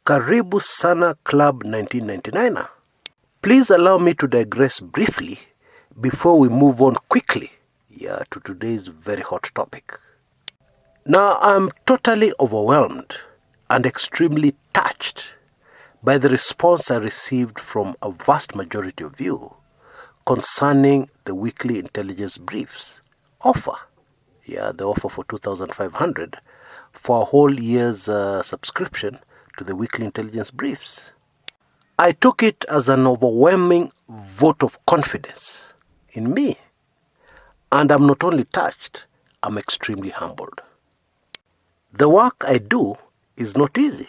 Karibu Sana Club 1999. Please allow me to digress briefly before we move on quickly to today's very hot topic. Now, I'm totally overwhelmed and extremely touched by the response I received from a vast majority of you concerning the weekly intelligence briefs offer. The offer for 2,500 for a whole year's subscription to the weekly intelligence briefs. I took it as an overwhelming vote of confidence in me. And I'm not only touched, I'm extremely humbled. The work I do is not easy,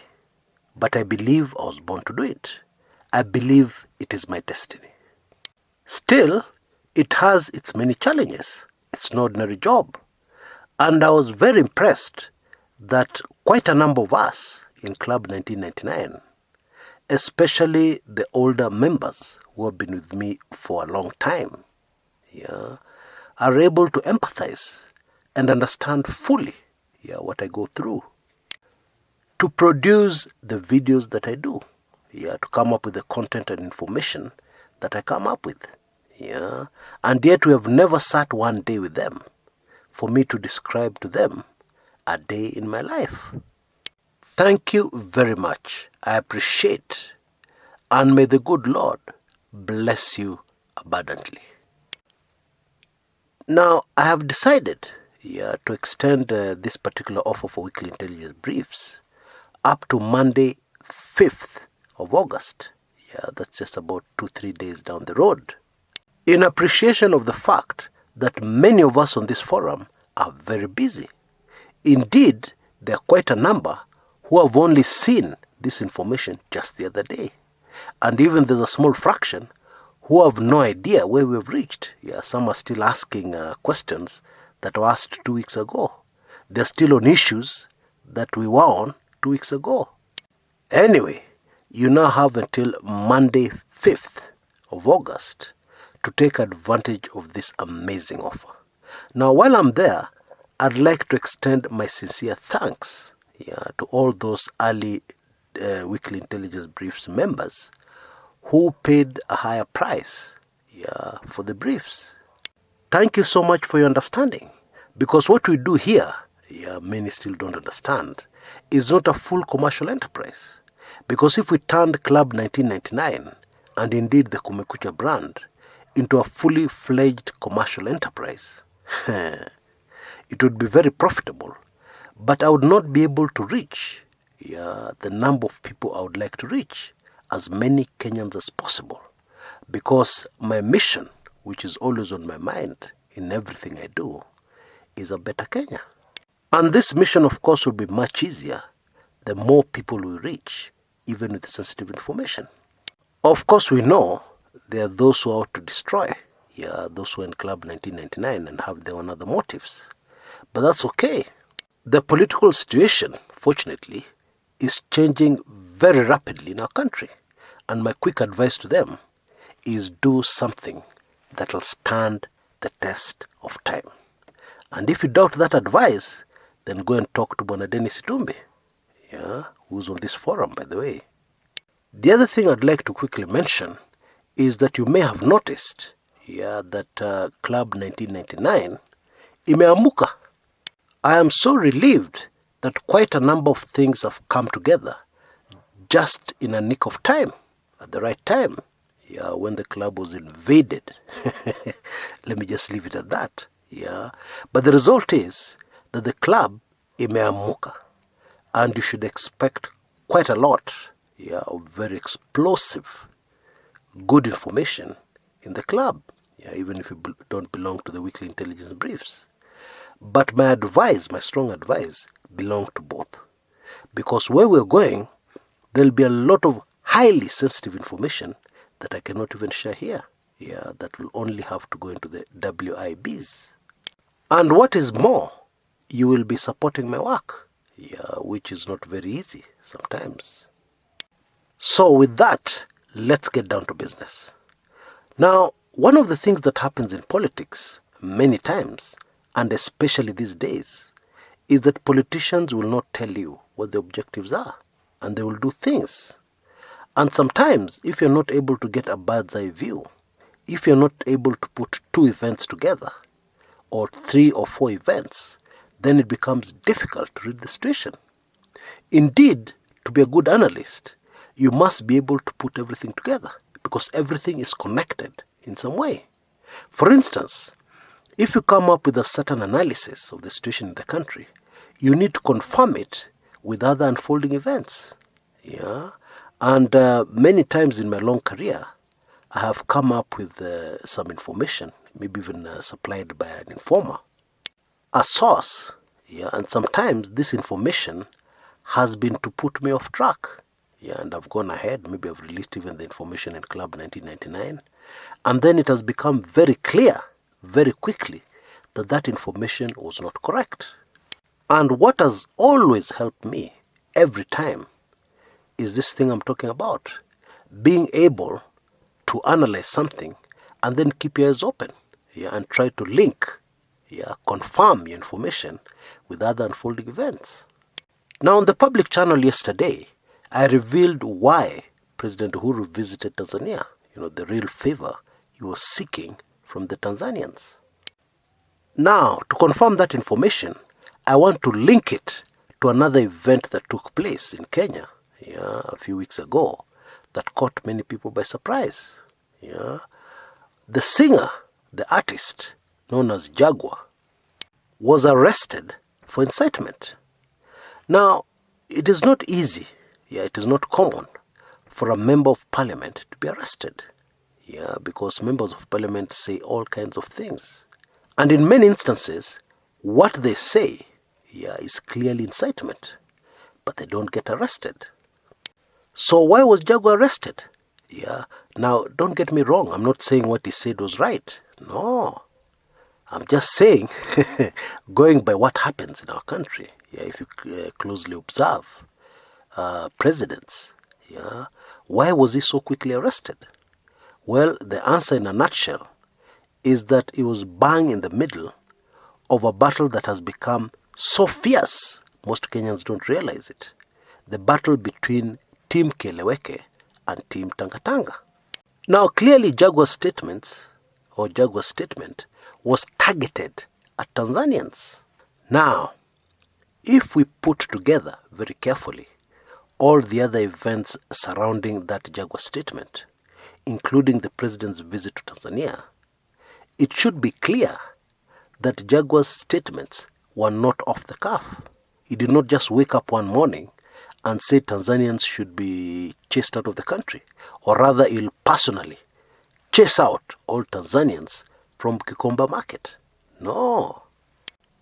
but I believe I was born to do it. I believe it is my destiny. Still, it has its many challenges. It's an ordinary job. And I was very impressed that quite a number of us in Club 1999, especially the older members who have been with me for a long time, are able to empathize and understand fully what I go through to produce the videos that I do, to come up with the content and information that I come up with. And yet we have never sat one day with them for me to describe to them a day in my life. Thank you very much. I appreciate, and may the good Lord bless you abundantly. Now, I have decided to extend this particular offer for weekly intelligence briefs up to Monday, 5th of August. That's just about 2-3 days down the road. In appreciation of the fact that many of us on this forum are very busy. Indeed, there are quite a number who have only seen this information just the other day. And even there's a small fraction who have no idea where we've reached. Some are still asking questions that were asked 2 weeks ago. They're still on issues that we were on 2 weeks ago. Anyway, you now have until Monday, 5th of August to take advantage of this amazing offer. Now, while I'm there, I'd like to extend my sincere thanks to all those early weekly intelligence briefs members who paid a higher price for the briefs. Thank you so much for your understanding, because what we do here, many still don't understand, is not a full commercial enterprise. Because if we turned Club 1999 and indeed the Kumekucha brand into a fully fledged commercial enterprise, it would be very profitable, but I would not be able to reach the number of people I would like to reach, as many Kenyans as possible, because my mission, which is always on my mind in everything I do, is a better Kenya. And this mission, of course, will be much easier the more people we reach, even with sensitive information. Of course, we know there are those who are out to destroy, those who are in Club 1999 and have their own other motives. But that's okay. The political situation, fortunately, is changing very rapidly in our country. And my quick advice to them is do something that will stand the test of time. And if you doubt that advice, then go and talk to Bwana Dennis Itumbi, who's on this forum, by the way. The other thing I'd like to quickly mention is that you may have noticed that Club 1999 imeamuka. I am so relieved that quite a number of things have come together just in a nick of time, at the right time, when the club was invaded. Let me just leave it at that. But the result is that the club imeamuka, and you should expect quite a lot of very explosive, good information in the club, even if you don't belong to the weekly intelligence briefs. But my advice, my strong advice, belong to both. Because where we're going, there'll be a lot of highly sensitive information that I cannot even share here. That will only have to go into the WIBs. And what is more, you will be supporting my work, which is not very easy sometimes. So with that, let's get down to business. Now, one of the things that happens in politics many times, and especially these days, is that politicians will not tell you what the objectives are and they will do things. And sometimes, if you're not able to get a bird's eye view, if you're not able to put two events together, or 3 or 4 events, then it becomes difficult to read the situation. Indeed, to be a good analyst, you must be able to put everything together because everything is connected in some way. For instance, if you come up with a certain analysis of the situation in the country, you need to confirm it with other unfolding events. Yeah, and many times in my long career, I have come up with some information, maybe even supplied by an informer, a source. Yeah, and sometimes this information has been to put me off track. Yeah, and I've gone ahead, maybe I've released even the information in Club 1999, and then it has become very clear, very quickly, that that information was not correct. And what has always helped me, every time, is this thing I'm talking about. Being able to analyze something and then keep your eyes open, yeah, and try to link, yeah, confirm your information with other unfolding events. Now, on the public channel yesterday, I revealed why President Uhuru visited Tanzania, the real favor he was seeking from the Tanzanians. Now, to confirm that information, I want to link it to another event that took place in Kenya, yeah, a few weeks ago, that caught many people by surprise. Yeah. The singer, the artist, known as Jaguar, was arrested for incitement. Now, it is not easy, it is not common for a member of parliament to be arrested, because members of parliament say all kinds of things. And in many instances, what they say, is clearly incitement, but they don't get arrested. So why was Jaguar arrested? Now, don't get me wrong, I'm not saying what he said was right. No, I'm just saying, going by what happens in our country, if you closely observe presidents, why was he so quickly arrested? Well, the answer in a nutshell is that he was bang in the middle of a battle that has become so fierce, most Kenyans don't realize it. The battle between Team Keleweke and Team Tangatanga. Now, clearly Jaguar's statement was targeted at Tanzanians. Now, if we put together very carefully all the other events surrounding that Jaguar statement, including the president's visit to Tanzania, it should be clear that Jaguar's statements were not off the cuff. He did not just wake up one morning and say Tanzanians should be chased out of the country, or rather he'll personally chase out all Tanzanians from Kikomba Market. No.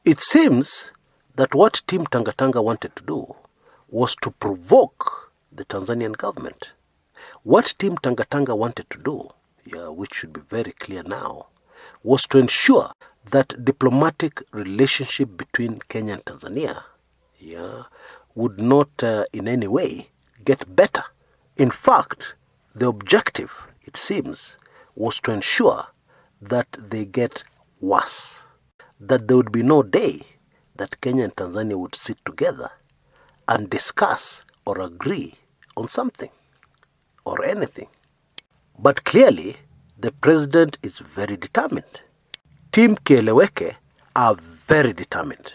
It seems that what Team Tangatanga wanted to do was to provoke the Tanzanian government. What Team Tangatanga wanted to do, which should be very clear now, was to ensure that diplomatic relationship between Kenya and Tanzania, would not in any way get better. In fact, the objective, it seems, was to ensure that they get worse. That there would be no day that Kenya and Tanzania would sit together and discuss or agree on something or anything. But clearly, the president is very determined. Team Keleweke are very determined.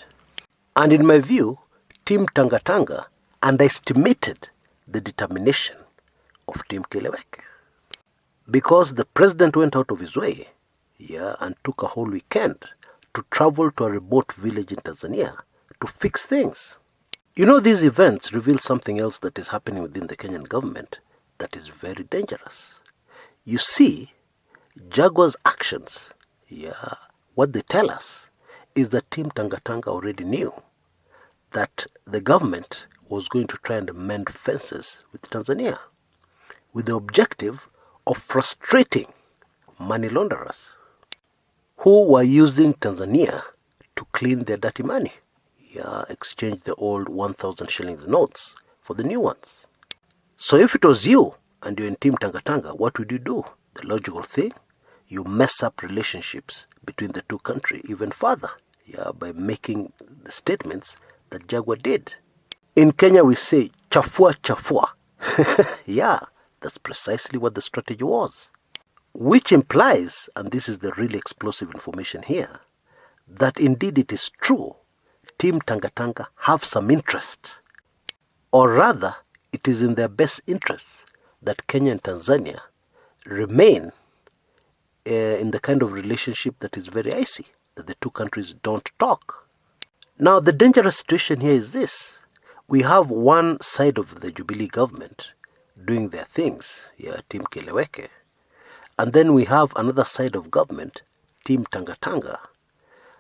And in my view, Team Tangatanga underestimated the determination of Team Keleweke. Because the president went out of his way, and took a whole weekend to travel to a remote village in Tanzania to fix things. These events reveal something else that is happening within the Kenyan government that is very dangerous. You see, Jaguar's actions, what they tell us is that Team Tangatanga already knew that the government was going to try and mend fences with Tanzania with the objective of frustrating money launderers who were using Tanzania to clean their dirty money, exchange the old 1,000 shillings notes for the new ones. So if it was you and you're in Team Tangatanga, what would you do? The logical thing, you mess up relationships between the two countries even further, by making the statements that Jaguar did. In Kenya, we say chafua chafua. Yeah, that's precisely what the strategy was. Which implies, and this is the really explosive information here, that indeed it is true, Team Tanga Tanga have some interest. Or rather, it is in their best interest that Kenya and Tanzania remain in the kind of relationship that is very icy, that the two countries don't talk. Now, the dangerous situation here is this. We have one side of the Jubilee government doing their things, Team Keleweke, and then we have another side of government, Team Tanga Tanga,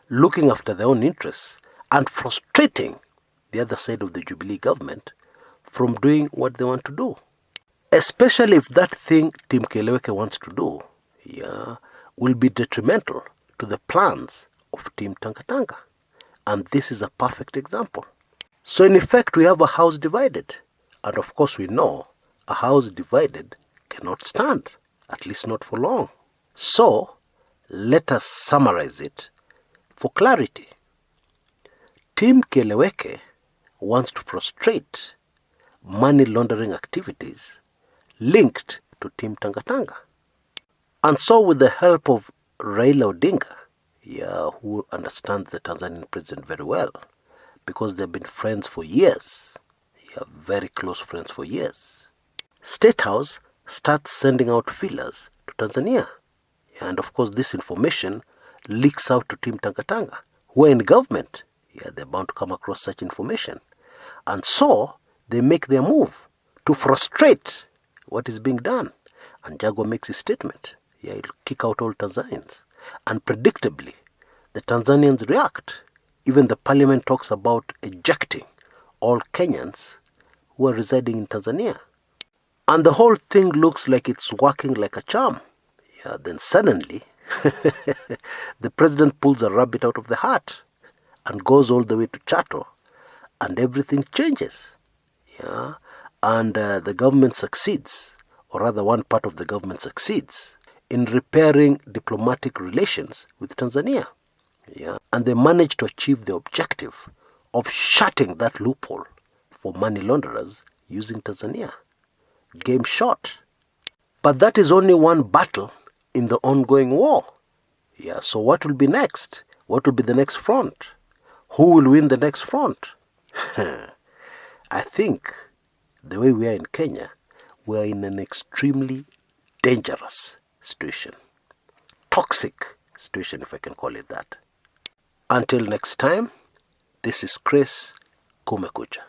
looking after their own interests and frustrating the other side of the Jubilee government from doing what they want to do. Especially if that thing Team Keleweke wants to do, will be detrimental to the plans of Team Tanga Tanga. And this is a perfect example. So in effect, we have a house divided. And of course we know a house divided cannot stand, at least not for long. So let us summarize it for clarity. Team Keleweke wants to frustrate money laundering activities linked to Team Tanga Tanga. And so with the help of Raila Odinga, who understands the Tanzanian president very well, because they've been friends for years, very close friends for years, State House starts sending out feelers to Tanzania. And of course this information leaks out to Team Tanga Tanga, who are in government. They're bound to come across such information. And so they make their move to frustrate what is being done. And Jaguar makes his statement. He'll kick out all Tanzanians. And predictably, the Tanzanians react. Even the parliament talks about ejecting all Kenyans who are residing in Tanzania. And the whole thing looks like it's working like a charm. Then suddenly, the president pulls a rabbit out of the hat and goes all the way to Chato, and everything changes. And the government succeeds, or rather one part of the government succeeds, in repairing diplomatic relations with Tanzania. And they manage to achieve the objective of shutting that loophole for money launderers using Tanzania. Game shot. But that is only one battle in the ongoing war. So what will be next? What will be the next front? Who will win the next front? I think the way we are in Kenya, we are in an extremely dangerous situation. Toxic situation, if I can call it that. Until next time, this is Chris Kumekucha.